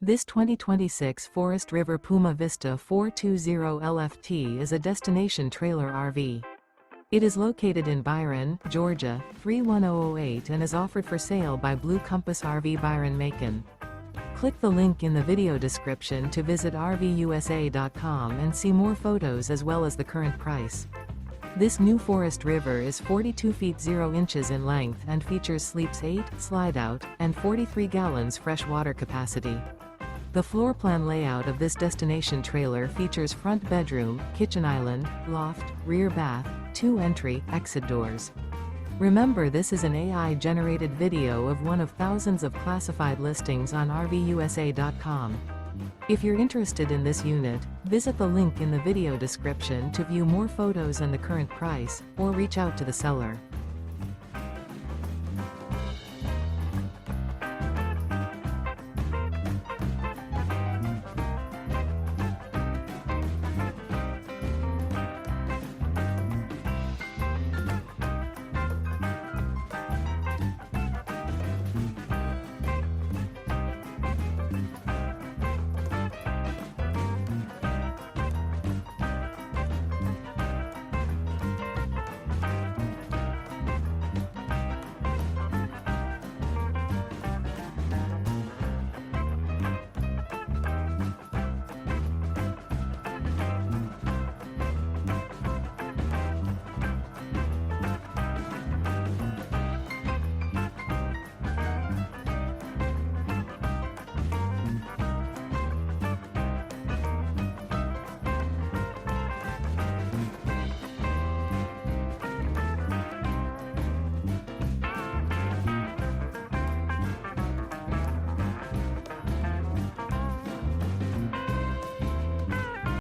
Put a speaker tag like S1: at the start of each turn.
S1: This 2026 Forest River Puma Vista 420 LFT is a destination trailer RV. It is located in Byron, Georgia, 31008 and is offered for sale by Blue Compass RV Byron-Macon. Click the link in the video description to visit RVUSA.com and see more photos as well as the current price. This new Forest River is 42 feet 0 inches in length and features sleeps 8, slide-out, and 43 gallons fresh water capacity. The floor plan layout of this destination trailer features front bedroom, kitchen island, loft, rear bath, 2 entry, exit doors. Remember, this is an AI-generated video of one of thousands of classified listings on RVUSA.com. If you're interested in this unit, visit the link in the video description to view more photos and the current price, or reach out to the seller.